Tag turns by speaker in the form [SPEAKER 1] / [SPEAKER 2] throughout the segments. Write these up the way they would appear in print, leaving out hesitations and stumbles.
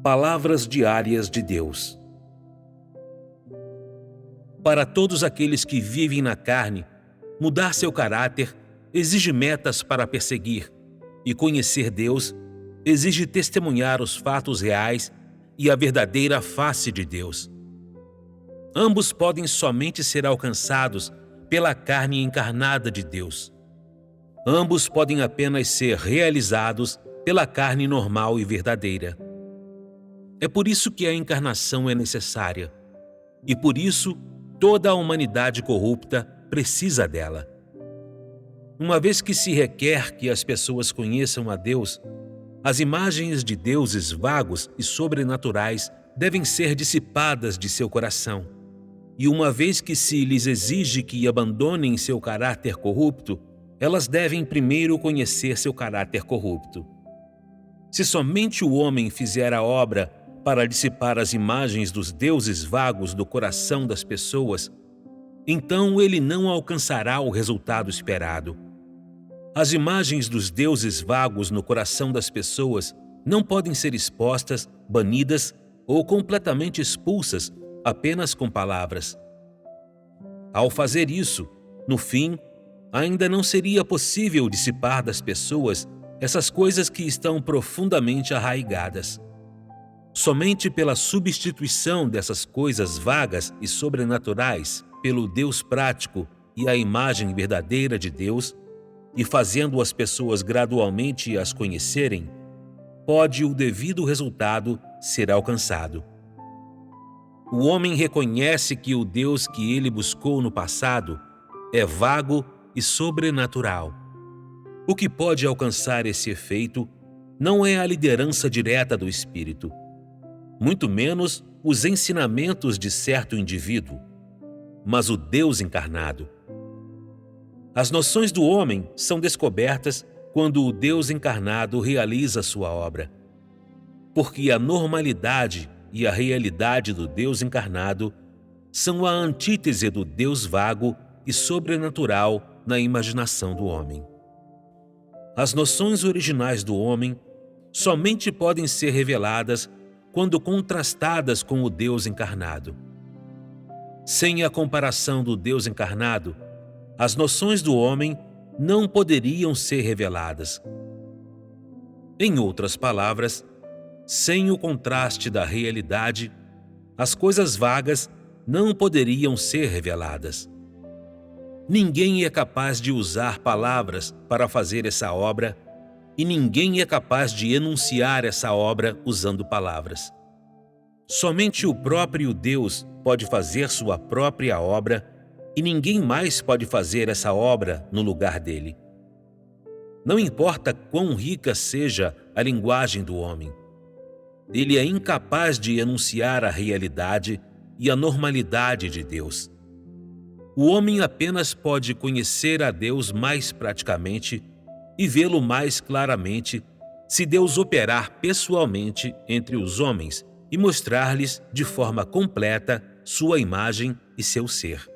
[SPEAKER 1] Palavras diárias de Deus. Para todos aqueles que vivem na carne, mudar seu caráter exige metas para perseguir, e conhecer Deus exige testemunhar os fatos reais e a verdadeira face de Deus. Ambos podem somente ser alcançados pela carne encarnada de Deus. Ambos podem apenas ser realizados pela carne normal e verdadeira. É por isso que a encarnação é necessária, e por isso toda a humanidade corrupta precisa dela. Uma vez que se requer que as pessoas conheçam a Deus, as imagens de deuses vagos e sobrenaturais devem ser dissipadas de seu coração. E uma vez que se lhes exige que abandonem seu caráter corrupto, elas devem primeiro conhecer seu caráter corrupto. Se somente o homem fizer a obra para dissipar as imagens dos deuses vagos do coração das pessoas, então ele não alcançará o resultado esperado. As imagens dos deuses vagos no coração das pessoas não podem ser expostas, banidas ou completamente expulsas apenas com palavras. Ao fazer isso, no fim, ainda não seria possível dissipar das pessoas essas coisas que estão profundamente arraigadas. Somente pela substituição dessas coisas vagas e sobrenaturais pelo Deus prático e a imagem verdadeira de Deus, e fazendo as pessoas gradualmente as conhecerem, pode o devido resultado ser alcançado. O homem reconhece que o Deus que ele buscou no passado é vago e sobrenatural. O que pode alcançar esse efeito não é a liderança direta do Espírito, muito menos os ensinamentos de certo indivíduo, mas o Deus encarnado. As noções do homem são descobertas quando o Deus encarnado realiza sua obra, porque a normalidade e a realidade do Deus encarnado são a antítese do Deus vago e sobrenatural na imaginação do homem. As noções originais do homem somente podem ser reveladas quando contrastadas com o Deus encarnado. Sem a comparação do Deus encarnado, as noções do homem não poderiam ser reveladas. Em outras palavras, sem o contraste da realidade, as coisas vagas não poderiam ser reveladas. Ninguém é capaz de usar palavras para fazer essa obra, e ninguém é capaz de enunciar essa obra usando palavras. Somente o próprio Deus pode fazer sua própria obra, e ninguém mais pode fazer essa obra no lugar dele. Não importa quão rica seja a linguagem do homem, ele é incapaz de enunciar a realidade e a normalidade de Deus. O homem apenas pode conhecer a Deus mais praticamente e vê-lo mais claramente se Deus operar pessoalmente entre os homens e mostrar-lhes de forma completa sua imagem e seu ser.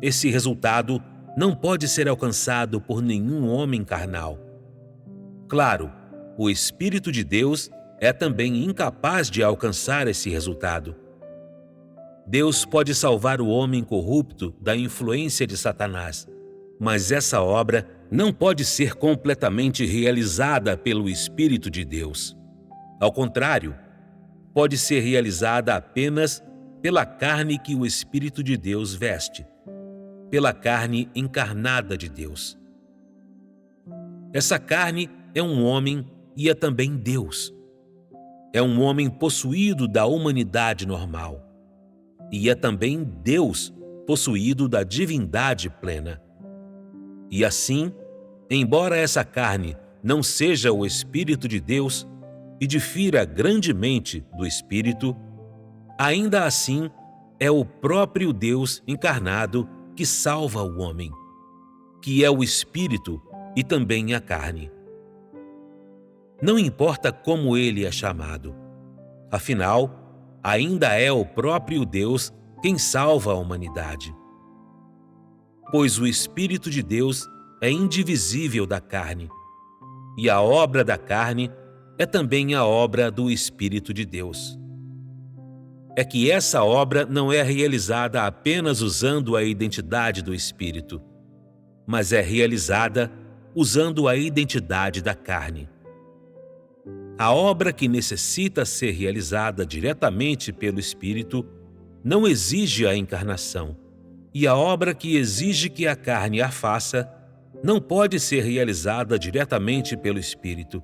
[SPEAKER 1] Esse resultado não pode ser alcançado por nenhum homem carnal. Claro, o Espírito de Deus é também incapaz de alcançar esse resultado. Deus pode salvar o homem corrupto da influência de Satanás, mas essa obra não pode ser completamente realizada pelo Espírito de Deus. Ao contrário, pode ser realizada apenas pela carne que o Espírito de Deus veste, pela carne encarnada de Deus. Essa carne é um homem e é também Deus. É um homem possuído da humanidade normal. E é também Deus possuído da divindade plena. E assim, embora essa carne não seja o Espírito de Deus e difira grandemente do Espírito, ainda assim é o próprio Deus encarnado que salva o homem, que é o Espírito e também a carne. Não importa como ele é chamado, afinal, ainda é o próprio Deus quem salva a humanidade. Pois o Espírito de Deus é indivisível da carne, e a obra da carne é também a obra do Espírito de Deus. É que essa obra não é realizada apenas usando a identidade do Espírito, mas é realizada usando a identidade da carne. A obra que necessita ser realizada diretamente pelo Espírito não exige a encarnação, e a obra que exige que a carne a faça não pode ser realizada diretamente pelo Espírito,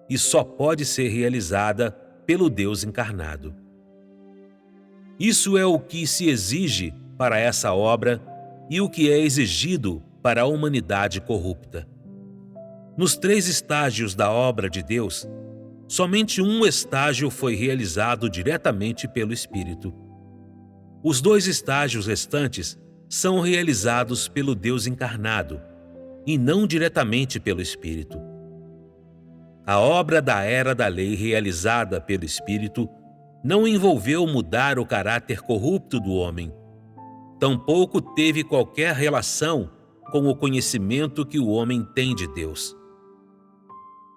[SPEAKER 1] e só pode ser realizada pelo Deus encarnado. Isso é o que se exige para essa obra e o que é exigido para a humanidade corrupta. Nos 3 estágios da obra de Deus, somente um estágio foi realizado diretamente pelo Espírito. Os 2 estágios restantes são realizados pelo Deus encarnado e não diretamente pelo Espírito. A obra da era da lei realizada pelo Espírito não envolveu mudar o caráter corrupto do homem. Tampouco teve qualquer relação com o conhecimento que o homem tem de Deus.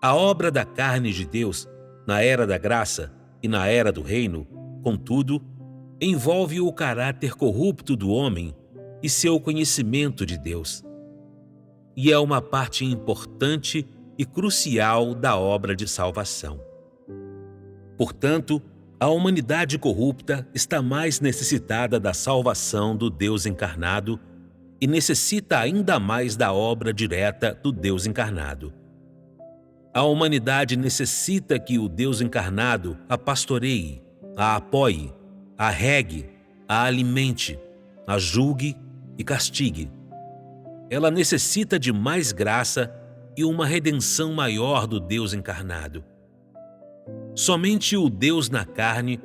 [SPEAKER 1] A obra da carne de Deus, na era da graça e na era do reino, contudo, envolve o caráter corrupto do homem e seu conhecimento de Deus. E é uma parte importante e crucial da obra de salvação. Portanto, a humanidade corrupta está mais necessitada da salvação do Deus encarnado e necessita ainda mais da obra direta do Deus encarnado. A humanidade necessita que o Deus encarnado a pastoreie, a apoie, a regue, a alimente, a julgue e castigue. Ela necessita de mais graça e uma redenção maior do Deus encarnado. Somente o Deus na carne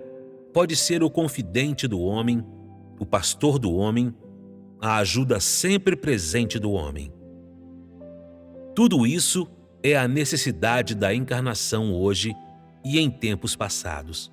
[SPEAKER 1] pode ser o confidente do homem, o pastor do homem, a ajuda sempre presente do homem. Tudo isso é a necessidade da encarnação hoje e em tempos passados.